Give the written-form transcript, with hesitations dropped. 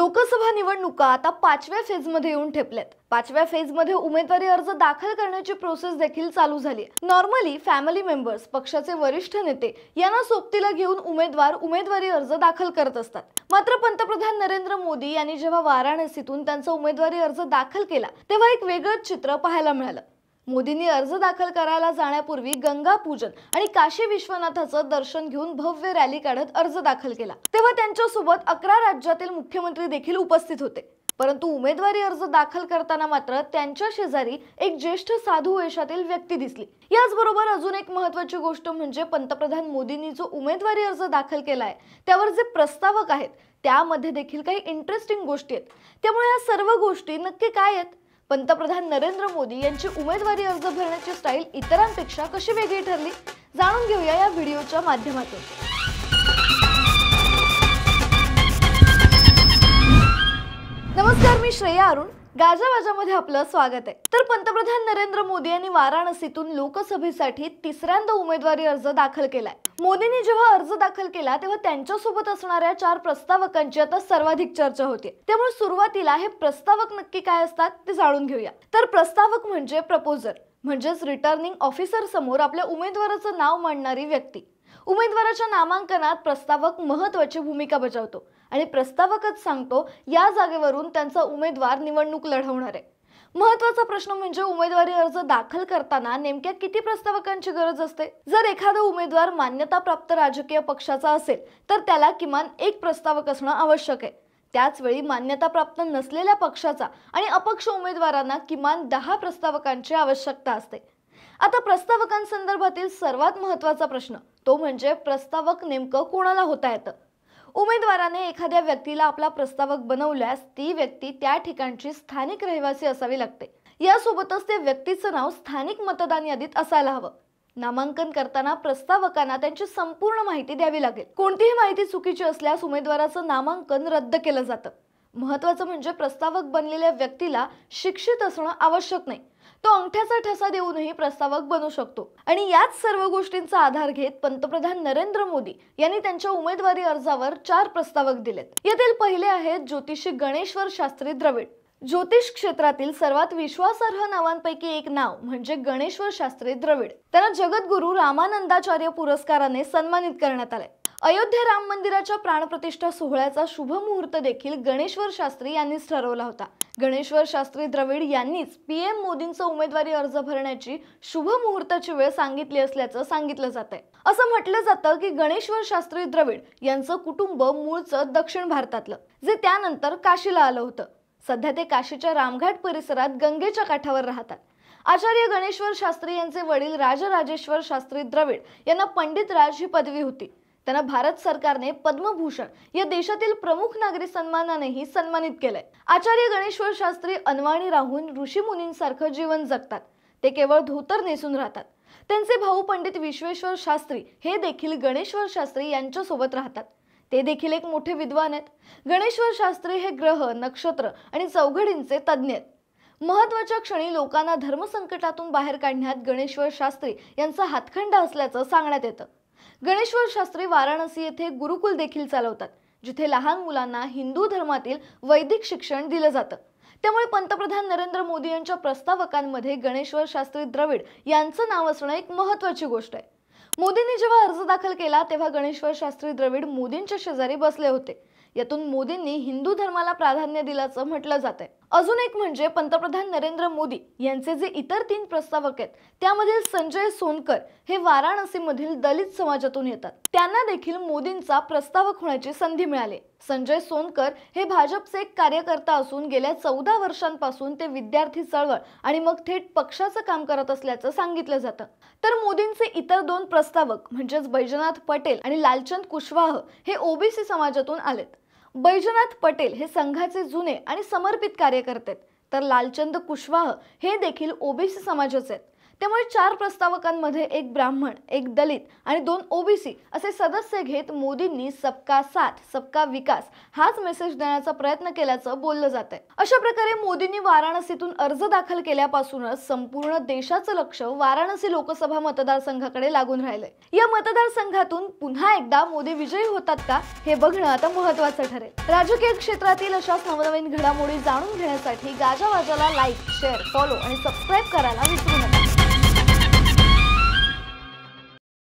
लोकसभा निवडणुका आता 5व्या फेजमध्ये येऊन ठेपल्यात। 5व्या फेजमध्ये उमेदवारी अर्ज दाखल करण्याची प्रोसेस देखील चालू झाली आहे। नॉर्मली फॅमिली मेंबर्स, पक्षाचे वरिष्ठ नेते यांना सोबतीला घेऊन उमेदवारी अर्ज दाखल करत असतात। मात्र पंतप्रधान नरेंद्र मोदी यांनी जेव्हा वाराणसीतून त्यांचा उमेदवारी अर्ज दाखल केला तेव्हा एक वेगळंच चित्र पाहायला मिळालं। मोदींनी अर्ज दाखल करायला जाण्यापूर्वी गंगा पूजन आणि काशी विश्वनाथाचं दर्शन घेऊन भव्य रॅली काढत अर्ज दाखल केला। तेव्हा त्यांच्यासोबत 11 राज्यातील मुख्यमंत्री देखील उपस्थित होते। परंतु उमेदवारी अर्ज दाखल करताना मात्र त्यांच्या शेजारी एक ज्येष्ठ साधू वेशातील व्यक्ती दिसली। याचबरोबर अजून एक महत्त्वाची गोष्ट म्हणजे पंतप्रधान मोदींनी जो उमेदवारी अर्ज दाखल केलाय त्यावर जे प्रस्तावक आहेत त्यामध्ये देखील काही इंटरेस्टिंग गोष्टी आहेत। त्यामुळे या सर्व गोष्टी नक्की काय आहेत? पंतप्रधान नरेंद्र मोदी यांची उमेदवारी अर्ज भरण्याची स्टाईल इतरांपेक्षा कशी वेगळी ठरली, जाणून घेऊया या व्हिडिओच्या माध्यमातून। नमस्कार, मी श्रेया अरुण, गाजावाजामध्ये आपलं स्वागत आहे। तर पंतप्रधान नरेंद्र मोदी यांनी वाराणसीतून लोकसभेसाठी तिसऱ्यांदा उमेदवारी अर्ज दाखल केलाय। मोदींनी जेव्हा अर्ज दाखल केला तेव्हा त्यांच्यासोबत असणाऱ्या 4 प्रस्तावकांची आता सर्वाधिक चर्चा होते। त्यामुळे सुरुवातीला हे प्रस्तावक नक्की काय असतात ते जाणून घेऊया। तर प्रस्तावक म्हणजे प्रपोजर, म्हणजेच रिटर्निंग ऑफिसर समोर आपल्या उमेदवाराचं नाव मांडणारी व्यक्ती। उमेदवाराच्या नामांकनात प्रस्तावक महत्त्वाची भूमिका बजावतो आणि प्रस्तावकच सांगतो या जागेवरून त्यांचा उमेदवार निवडणूक लढवणार आहे। महत्त्वाचा प्रश्न म्हणजे उमेदवारी अर्ज दाखल करताना नेमक्या किती प्रस्तावकांची गरज असते? जर एखादा उमेदवार मान्यताप्राप्त राजकीय पक्षाचा असेल तर त्याला किमान 1 प्रस्तावक असणं आवश्यक आहे। त्याच वेळी मान्यताप्राप्त नसलेल्या पक्षाचा आणि अपक्ष उमेदवारांना किमान 10 प्रस्तावकांची आवश्यकता असते। आता प्रस्तावकांसंदर्भातील सर्वात महत्त्वाचा प्रश्न तो म्हणजे प्रस्तावक नेमकं कोणाला होता येतं? उमेदवाराने एखाद्या व्यक्तीला आपला प्रस्तावक बनवल्यास ती व्यक्ती त्या ठिकाणची स्थानिक रहिवासी असावी लागते। यासोबतच त्या व्यक्तीचं नाव स्थानिक मतदान यादीत असायला हवं। नामांकन करताना प्रस्तावकांना त्यांची संपूर्ण माहिती द्यावी लागेल। कोणतीही माहिती चुकीची असल्यास उमेदवाराचं नामांकन रद्द केलं जातं। महत्त्वाचं म्हणजे प्रस्तावक बनलेल्या व्यक्तीला शिक्षित असणं आवश्यक नाही, तो अंगठ्याचा ठसा देऊनही प्रस्तावक बनू शकतो। आणि याच सर्व गोष्टींचा आधार घेत पंतप्रधान नरेंद्र मोदी यांनी त्यांच्या उमेदवारी अर्जावर 4 प्रस्तावक दिलेत। यातील पहिले आहेत ज्योतिषी गणेश्वर शास्त्री द्रविड। ज्योतिष क्षेत्रातील सर्वात विश्वासार्ह नावांपैकी एक नाव म्हणजे गणेश्वर शास्त्री द्रविड। त्यांना जगद्गुरू रामानंदाचार्य पुरस्काराने सन्मानित करण्यात आले। अयोध्या राम मंदिराच्या प्राणप्रतिष्ठा सोहळ्याचा शुभ मुहूर्त देखील गणेश्वर शास्त्री यांनीच ठरवला होता। गणेश्वर शास्त्री द्रविड यांनीच पीएम मोदींचा उमेदवारी अर्ज भरण्याची शुभ मुहूर्ताची वेळ सांगितली असल्याचं सांगितलं जातंय। असं म्हटलं जातं की गणेश्वर शास्त्री द्रविड यांचं कुटुंब मूळचं दक्षिण भारतातलं, जे त्यानंतर काशीला आलं होतं। सध्या ते काशीच्या रामघाट परिसरात गंगेच्या काठावर राहतात। आचार्य गणेश्वर शास्त्री यांचे वडील राजराजेश्वर शास्त्री द्रविड यांना पंडित राज ही पदवी होती। त्यांना भारत सरकारने पद्मभूषण या देशातील प्रमुख नागरी सन्मानानेही सन्मानित केलंय। आचार्य गणेश्वर शास्त्री अनवाणी राहून ऋषीमुनींसारखं जीवन जगतात। ते केवळ धोतर नेसून राहतात। त्यांचे भाऊ पंडित विश्वेश्वर शास्त्री हे देखील गणेश्वर शास्त्री यांच्या सोबत राहतात। ते देखील एक मोठे विद्वान आहेत। गणेश्वर शास्त्री हे ग्रह, नक्षत्र आणि चौघडींचे तज्ञ आहेत। महत्त्वाच्या क्षणी लोकांना धर्मसंकटातून बाहेर काढण्यात गणेश्वर शास्त्री यांचा हातखंडा असल्याचं सांगण्यात येतं। गणेश्वर शास्त्री वाराणसी येथे गुरुकुल देखील चालवतात, जिथे लहान मुलांना हिंदू धर्मातील वैदिक शिक्षण दिलं जातं। त्यामुळे पंतप्रधान नरेंद्र मोदी यांच्या प्रस्तावकांमध्ये गणेश्वर शास्त्री द्रविड यांचं नाव असणं एक महत्त्वाची गोष्ट आहे। मोदींनी जेव्हा अर्ज दाखल केला तेव्हा गणेश्वर शास्त्री द्रविड मोदींच्या शेजारी बसले होते। यातून मोदींनी हिंदू धर्माला प्राधान्य दिल्याचं म्हटलं जातंय। अजून एक म्हणजे पंतप्रधान नरेंद्र मोदी यांचे जे इतर 3 प्रस्तावक आहेत त्यामधील संजय सोनकर हे वाराणसीमधील दलित समाजातून येतात। त्यांना देखील मोदींचा प्रस्तावक होण्याची संधी मिळाली। संजय सोनकर हे भाजपचे एक कार्यकर्ता असून गेल्या 14 वर्षांपासून ते विद्यार्थी चळवळ आणि मग थेट पक्षाचं काम करत असल्याचं सांगितलं जातं। तर मोदींचे इतर 2 प्रस्तावक म्हणजेच बैजनाथ पटेल आणि लालचंद कुशवाह हे ओबीसी समाजातून आलेत। बैजनाथ पटेल हे संघाचे जुने आणि समर्पित कार्यकर्ते आहेत, तर लालचंद कुशवाह हे देखील ओबीसी समाजाचे आहेत। त्यामुळे 4 प्रस्तावकांमध्ये एक ब्राह्मण, एक दलित आणि 2 ओबीसी असे सदस्य घेत मोदींनी सबका साथ सबका विकास हाच मेसेज देण्याचा प्रयत्न केल्याचं बोललं जातंय। अशा प्रकारे मोदींनी वाराणसीतून अर्ज दाखल केल्यापासूनच संपूर्ण देशाचं लक्ष वाराणसी लोकसभा मतदारसंघाकडे लागून राहिलंय। या मतदारसंघातून पुन्हा एकदा मोदी विजयी होतात का हे बघणं आता महत्त्वाचं ठरेल। राजकीय क्षेत्रातील अशाच नवनवीन घडामोडी जाणून घेण्यासाठी गाजावाजाला लाईक, शेअर, फॉलो आणि सबस्क्राईब करायला विसरू नका।